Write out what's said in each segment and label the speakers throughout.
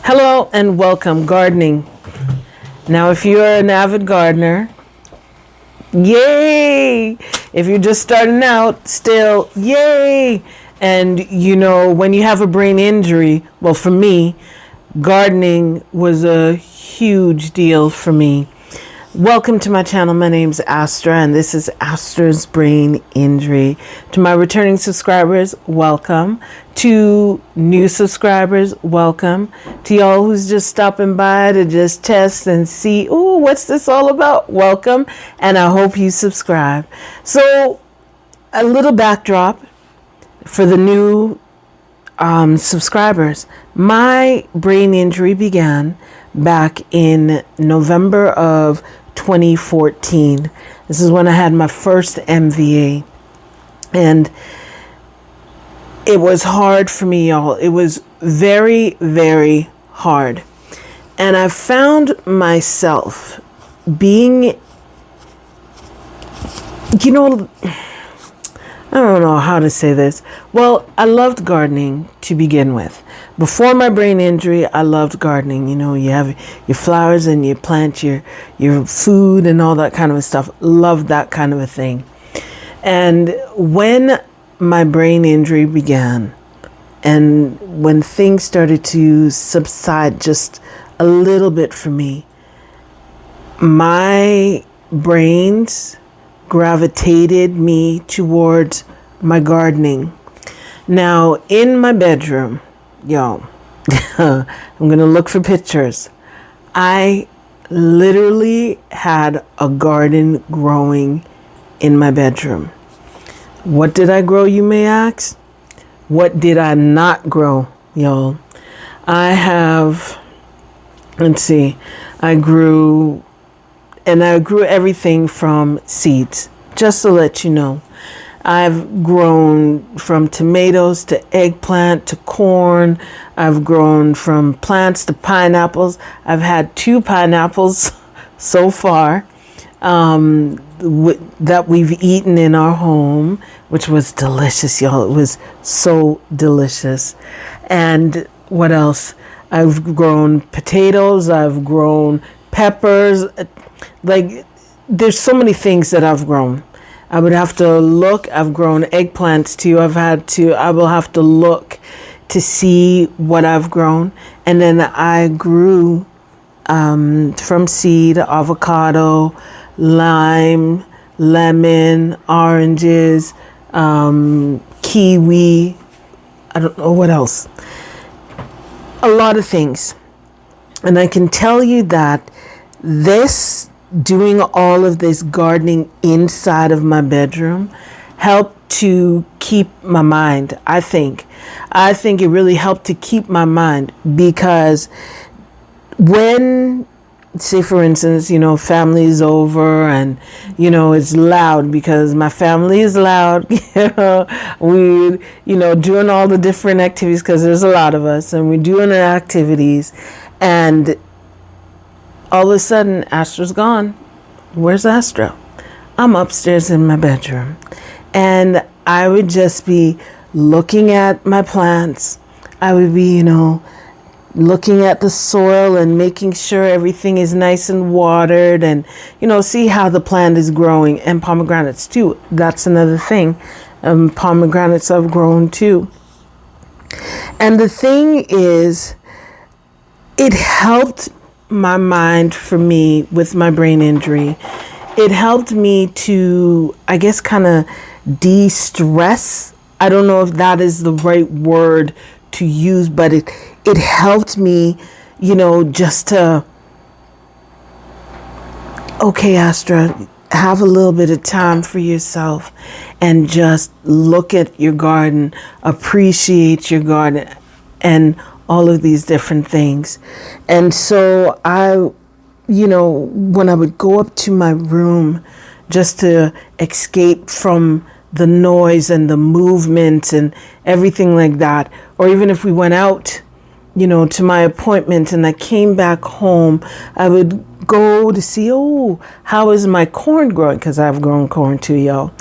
Speaker 1: Hello and welcome, gardening. Now, if you're an avid gardener, yay! If you're just starting out, still, yay! And when you have a brain injury, well, for me, gardening was a huge deal for me. Welcome to my channel. My name's Astra, and this is Astra's Brain Injury. To my returning subscribers, welcome. To new subscribers, welcome. To y'all who's just stopping by to just test and see, ooh, what's this all about? Welcome, and I hope you subscribe. So, a little backdrop for the new subscribers. My brain injury began back in November of 2014. This is when I had my first MVA, and it was hard for me, y'all. It was very, very hard. And I found myself being, I don't know how to say this. Well, I loved gardening to begin with. Before my brain injury, I loved gardening. You have your flowers and you plant your food and all that kind of stuff. Loved that kind of a thing. And when my brain injury began, and when things started to subside just a little bit for me, my brains gravitated me towards my gardening. Now, in my bedroom, y'all, I'm going to look for pictures. I literally had a garden growing in my bedroom. What did I grow, you may ask? What did I not grow, y'all? I grew everything from seeds, just to let you know. I've grown from tomatoes to eggplant to corn. I've grown from plants to pineapples. I've had 2 pineapples so far that we've eaten in our home, which was delicious, y'all. It was so delicious. And what else? I've grown potatoes. I've grown peppers. Like, there's so many things that I've grown. I would have to look. I've grown eggplants too. I will have to look to see what I've grown. And then I grew from seed, avocado, lime, lemon, oranges, kiwi. I don't know what else. A lot of things. And I can tell you that doing all of this gardening inside of my bedroom helped to keep my mind. I think it really helped to keep my mind, because when, say for instance, family is over and, it's loud, because my family is loud, we, doing all the different activities, because there's a lot of us and we're doing our activities, and all of a sudden, Astra's gone. Where's Astra? I'm upstairs in my bedroom. And I would just be looking at my plants. I would be, looking at the soil and making sure everything is nice and watered, and, see how the plant is growing. And pomegranates too. That's another thing. Pomegranates I've grown too. And the thing is, it helped my mind for me with my brain injury. It helped me to, I guess, kind of de-stress. I don't know if that is the right word to use, but it helped me, just to, okay, Astra, have a little bit of time for yourself and just look at your garden, appreciate your garden, and all of these different things. And so when I would go up to my room just to escape from the noise and the movement and everything like that, or even if we went out, to my appointment and I came back home, I would go to see, how is my corn growing? Because I've grown corn too, y'all.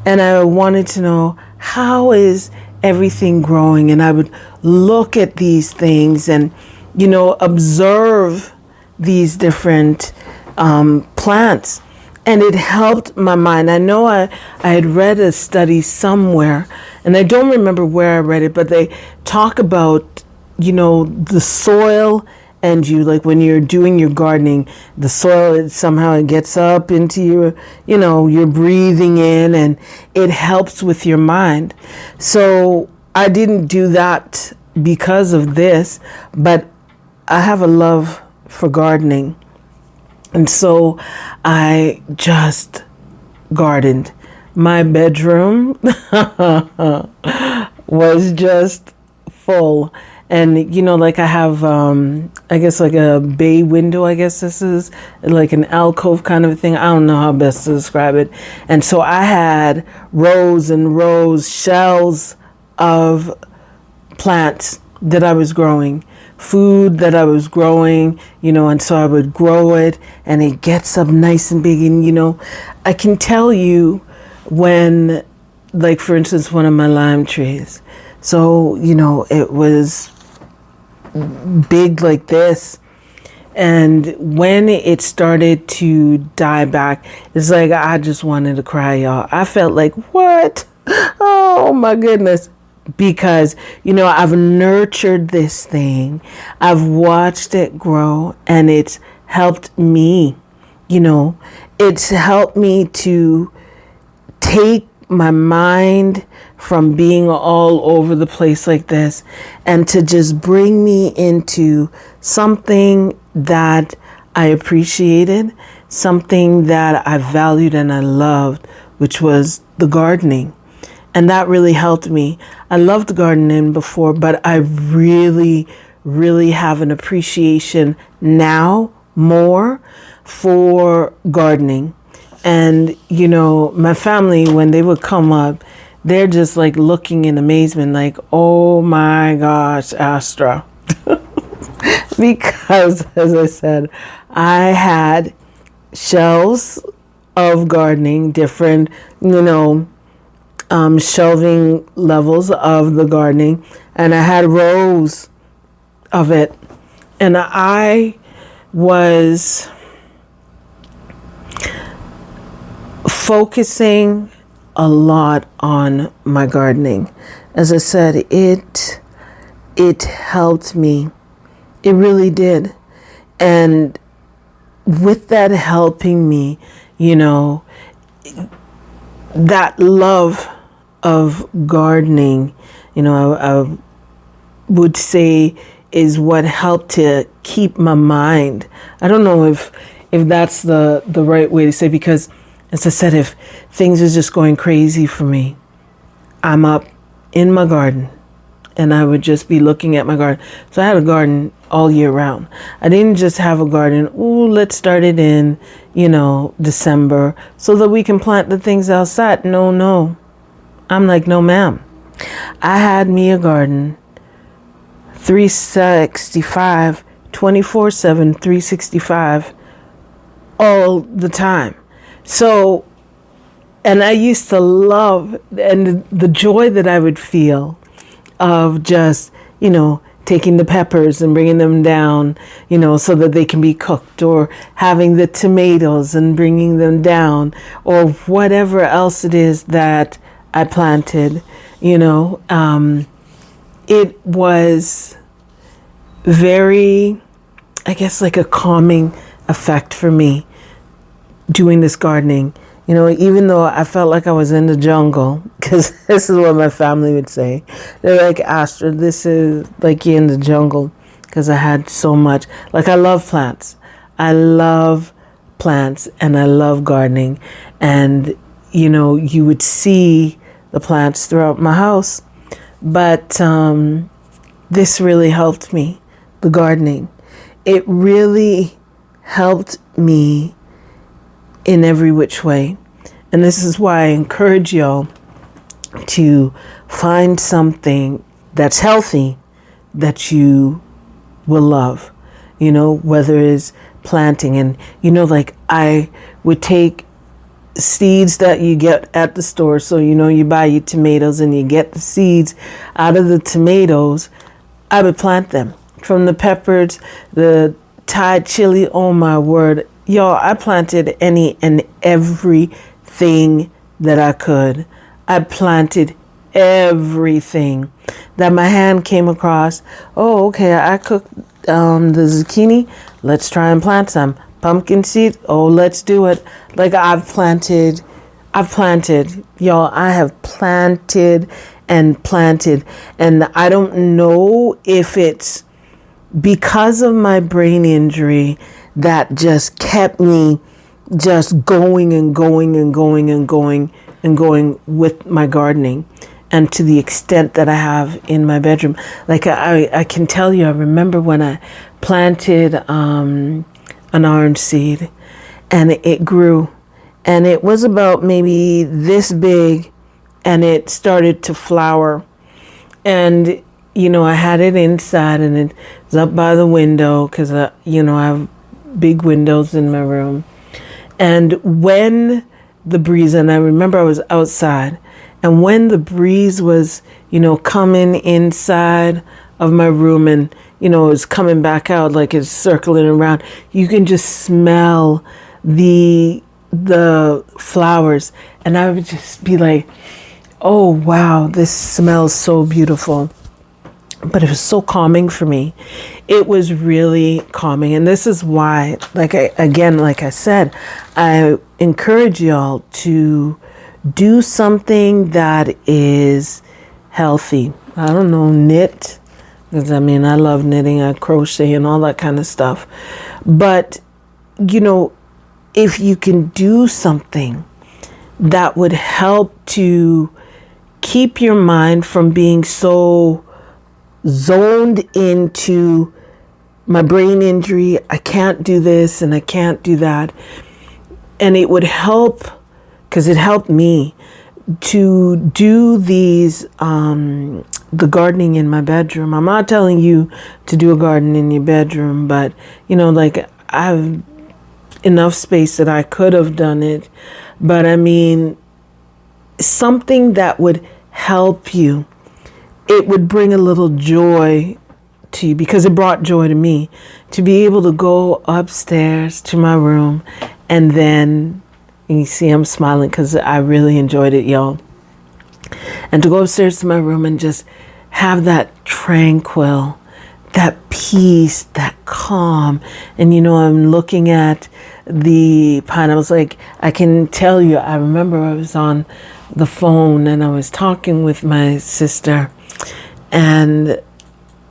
Speaker 1: And I wanted to know, how is everything growing? And I would look at these things and observe these different plants. And it helped my mind. I know I had read a study somewhere, and I don't remember where I read it, but they talk about, the soil, and like when you're doing your gardening, the soil, somehow it gets up into your, you're breathing in, and it helps with your mind. So I didn't do that because of this, but I have a love for gardening. And so I just gardened. My bedroom was just full. And, like I have, I guess like a bay window, I guess this is like an alcove kind of thing. I don't know how best to describe it. And so I had rows and rows, shells of plants that I was growing, food that I was growing, and so I would grow it, and it gets up nice and big. And, I can tell you when, like, for instance, one of my lime trees, so, it was big like this. And when it started to die back, it's like I just wanted to cry, y'all. I felt like, what? Oh, my goodness. Because, I've nurtured this thing. I've watched it grow, and it's helped me. It's helped me to take my mind from being all over the place like this, and to just bring me into something that I appreciated, something that I valued and I loved, which was the gardening. And that really helped me. I loved gardening before, but I really, really have an appreciation now more for gardening. And, my family, when they would come up, they're just like looking in amazement, like, oh my gosh, Astra. Because, as I said, I had shelves of gardening, different, shelving levels of the gardening, and I had rows of it, and I was focusing a lot on my gardening. As I said, it helped me. It really did. And with that helping me, that love of gardening, I would say is what helped to keep my mind. I don't know if that's the right way to say, because as I said, if things are just going crazy for me, I'm up in my garden, and I would just be looking at my garden. So I had a garden all year round. I didn't just have a garden, let's start it in, December so that we can plant the things outside. No. I'm like, no, ma'am. I had me a garden 365, 24/7, 365 all the time. So, and I used to love, and the joy that I would feel of just, taking the peppers and bringing them down, so that they can be cooked, or having the tomatoes and bringing them down, or whatever else it is that I planted, it was very, I guess, like a calming effect for me doing this gardening. Even though I felt like I was in the jungle, because this is what my family would say. They're like, Astra, this is like you're in the jungle, because I had so much. Like, I love plants. I love plants, and I love gardening. And, you would see the plants throughout my house. But this really helped me, the gardening. It really helped me in every which way. And this is why I encourage y'all to find something that's healthy that you will love, whether it's planting. And, like I would take seeds that you get at the store. So, you buy your tomatoes and you get the seeds out of the tomatoes. I would plant them. from the peppers, the Thai chili. Oh my word. Y'all, I planted any and everything that I could. I planted everything that my hand came across. Oh, okay, I cooked the zucchini. Let's try and plant some. Pumpkin seeds. Oh, let's do it. Like I've planted, y'all, I have planted and planted. And I don't know if it's because of my brain injury that just kept me just going and going and going and going and going with my gardening, and to the extent that I have in my bedroom. Like I can tell you, I remember when I planted an orange seed, and it grew, and it was about maybe this big, and it started to flower. And I had it inside, and it was up by the window because I have big windows in my room. And when the breeze, and I remember I was outside, and when the breeze was, coming inside of my room, and, it was coming back out, like it's circling around, you can just smell the flowers. And I would just be like, oh, wow, this smells so beautiful. But it was so calming for me. It was really calming. And this is why, like I said, I encourage y'all to do something that is healthy. I don't know, knit. Because I love knitting, I crochet and all that kind of stuff. But, if you can do something that would help to keep your mind from being so zoned into my brain injury, I can't do this and I can't do that. And it would help, because it helped me to do these, the gardening in my bedroom. I'm not telling you to do a garden in your bedroom, but, like I have enough space that I could have done it. But something that would help you. It would bring a little joy to you, because it brought joy to me to be able to go upstairs to my room, and then, and you see I'm smiling because I really enjoyed it, y'all. And to go upstairs to my room and just have that tranquil, that peace, that calm. And I'm looking at the pineapples. Like I can tell you, I remember I was on the phone and I was talking with my sister, and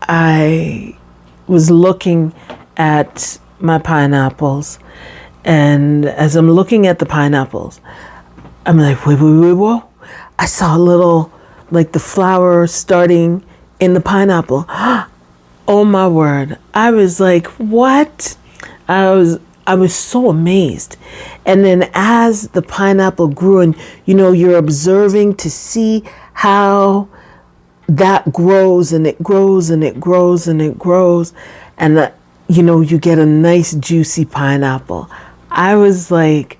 Speaker 1: I was looking at my pineapples. And as I'm looking at the pineapples, I'm like, wait, whoa. I saw a little, like the flower starting in the pineapple. Oh my word. I was like, what? I was so amazed. And then as the pineapple grew, and you're observing to see how that grows, and it grows and it grows and it grows, and you get a nice juicy pineapple. I was like,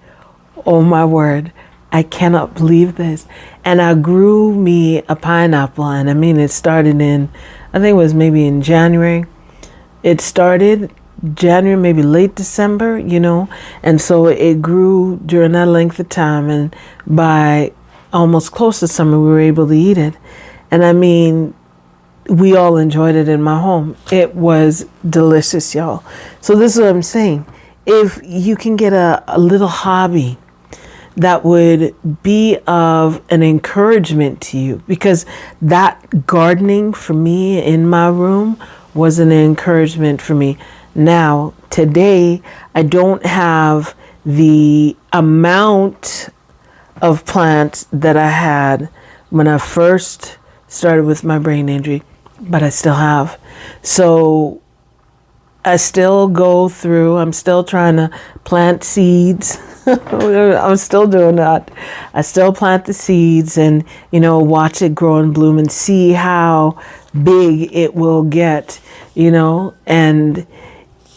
Speaker 1: oh my word, I cannot believe this. And I grew me a pineapple, and it started in, I think it was maybe in January. It started January, maybe late December, and so it grew during that length of time, and by almost close to summer, we were able to eat it. And we all enjoyed it in my home. It was delicious, y'all. So this is what I'm saying. If you can get a little hobby that would be of an encouragement to you, because that gardening for me in my room was an encouragement for me. Now, today, I don't have the amount of plants that I had when I first started with my brain injury, but I still have. So I still go through, I'm still trying to plant seeds. I'm still doing that. I still plant the seeds and, watch it grow and bloom and see how big it will get, and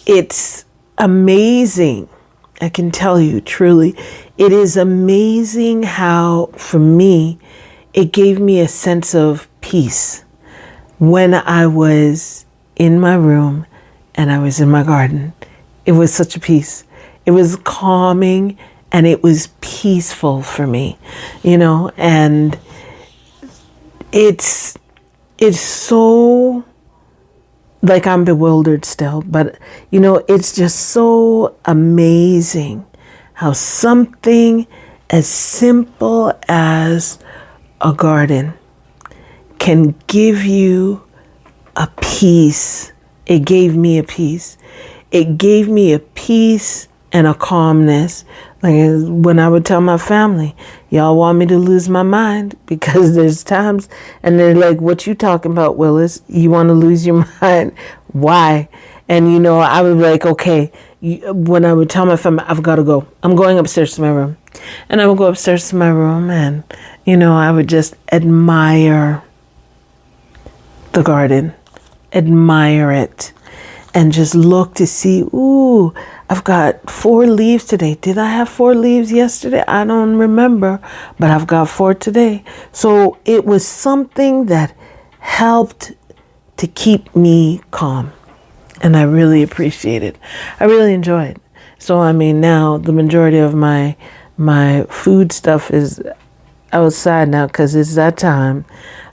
Speaker 1: it's amazing. I can tell you truly, it is amazing how, for me, it gave me a sense of peace when I was in my room and I was in my garden. It was such a peace. It was calming and it was peaceful for me, and it's so, like, I'm bewildered still, but it's just so amazing how something as simple as a garden can give you a peace. It gave me a peace. It gave me a peace and a calmness. Like when I would tell my family, y'all want me to lose my mind, because there's times, and they're like, what you talking about, Willis? You want to lose your mind? Why? And I would be like, okay, when I would tell my family, I've got to go. I'm going upstairs to my room. And I would go upstairs to my room and, I would just admire the garden, admire it, and just look to see, ooh, I've got 4 leaves today. Did I have 4 leaves yesterday? I don't remember, but I've got 4 today. So it was something that helped to keep me calm. And I really appreciate it. I really enjoy it. So, now the majority of my food stuff is outside now because it's that time.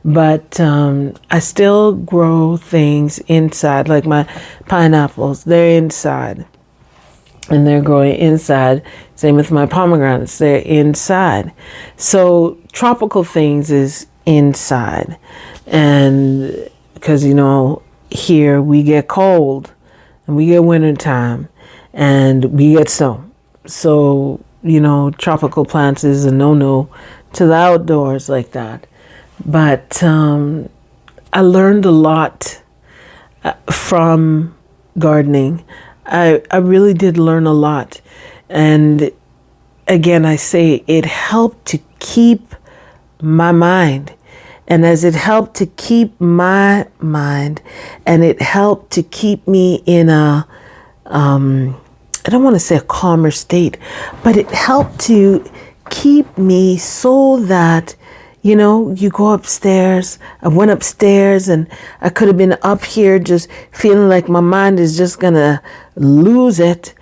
Speaker 1: But I still grow things inside, like my pineapples. They're inside. And they're growing inside. Same with my pomegranates. They're inside. So tropical things is inside. And because, here we get cold and we get winter time and we get snow. So, tropical plants is a no-no to the outdoors like that. But I learned a lot from gardening. I really did learn a lot. And again, I say it helped to keep my mind. And as it helped to keep my mind, and it helped to keep me in a, I don't want to say a calmer state, but it helped to keep me so that, you go upstairs. I went upstairs and I could have been up here just feeling like my mind is just going to lose it.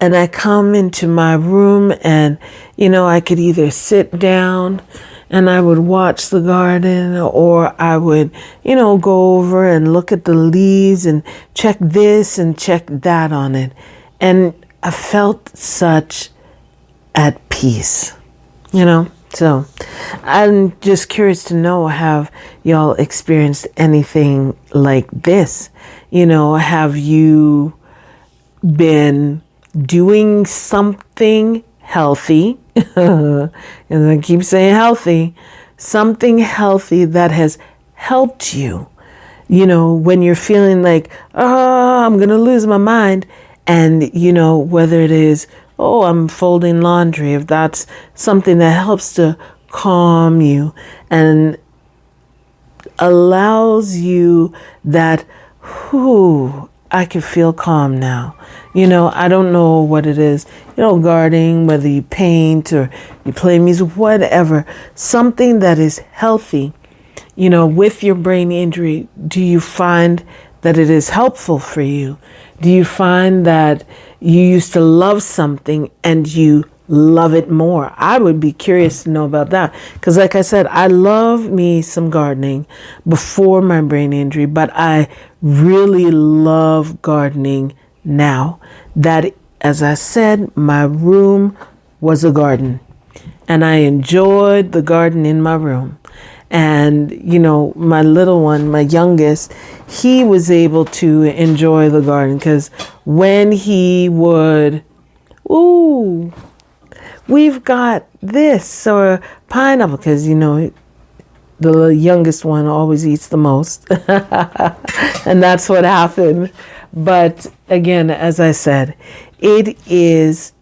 Speaker 1: And I come into my room and, I could either sit down and I would watch the garden, or I would, go over and look at the leaves and check this and check that on it. And I felt such at peace, So I'm just curious to know, have y'all experienced anything like this? Have you been doing something healthy? And I keep saying healthy, something healthy that has helped you, when you're feeling like, I'm going to lose my mind. And, whether it is, I'm folding laundry, if that's something that helps to calm you and allows you that, I can feel calm now. I don't know what it is, gardening, whether you paint or you play music, whatever, something that is healthy, with your brain injury. Do you find that it is helpful for you? Do you find that you used to love something and you love it more? I would be curious to know about that. Because like I said, I love me some gardening before my brain injury, but I really love gardening now that, as I said, my room was a garden and I enjoyed the garden in my room. And, my little one, my youngest, he was able to enjoy the garden because when he would, we've got this or pineapple, because, the youngest one always eats the most. And that's what happened. But again, as I said, it is,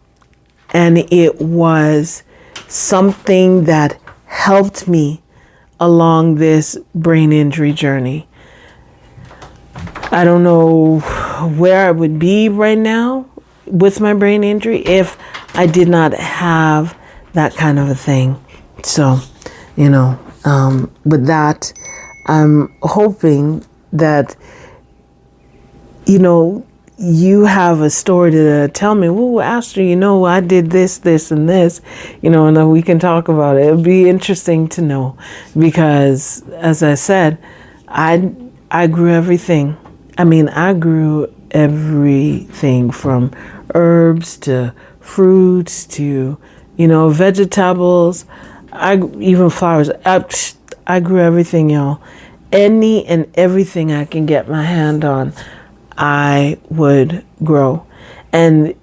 Speaker 1: and it was something that helped me along this brain injury journey. I don't know where I would be right now with my brain injury if I did not have that kind of a thing. So, with that, I'm hoping that you have a story to tell me. Well, Astra, I did this, this, and this, and then we can talk about it. It'd be interesting to know because, as I said, I grew everything. I grew everything from herbs to fruits to, vegetables, even flowers. I grew everything, y'all. Any and everything I can get my hand on, I would grow. And,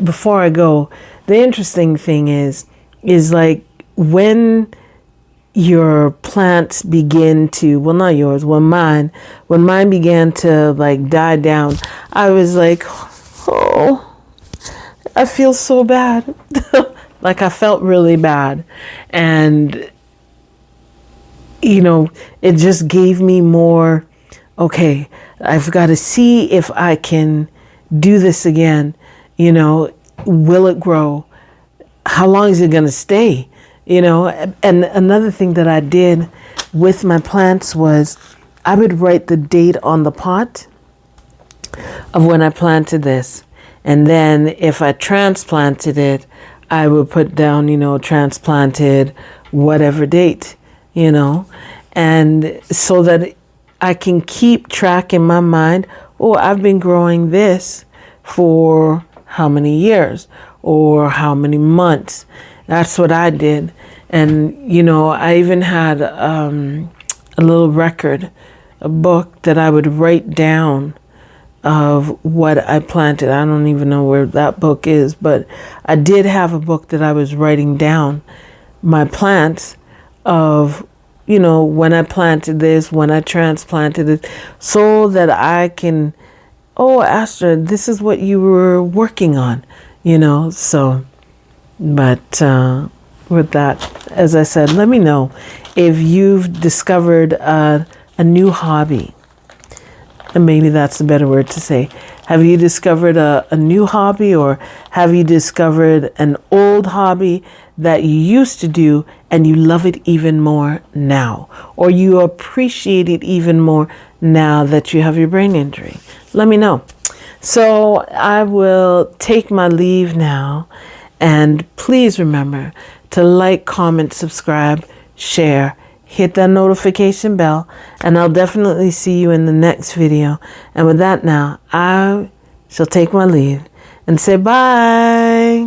Speaker 1: before I go, the interesting thing is like when your plants begin to, well, not yours, when mine began to like die down, I was like, oh, I feel so bad. Like I felt really bad. And, it just gave me more, okay, I've got to see if I can do this again. Will it grow? How long is it going to stay? And another thing that I did with my plants was I would write the date on the pot of when I planted this. And then if I transplanted it, I would put down, transplanted whatever date, and so that I can keep track in my mind, oh, I've been growing this for how many years or how many months. That's what I did. And, I even had a little record, a book that I would write down of what I planted. I don't even know where that book is, but I did have a book that I was writing down my plants of, when I planted this, when I transplanted it, so that I can, oh, Astra, this is what you were working on, so, but with that, as I said, let me know if you've discovered a new hobby. And maybe that's a better word to say. Have you discovered a new hobby, or have you discovered an old hobby that you used to do and you love it even more now, or you appreciate it even more now that you have your brain injury? Let me know. So I will take my leave now, and please remember to like, comment, subscribe, share, hit that notification bell, and I'll definitely see you in the next video. And with that now, I shall take my leave and say bye.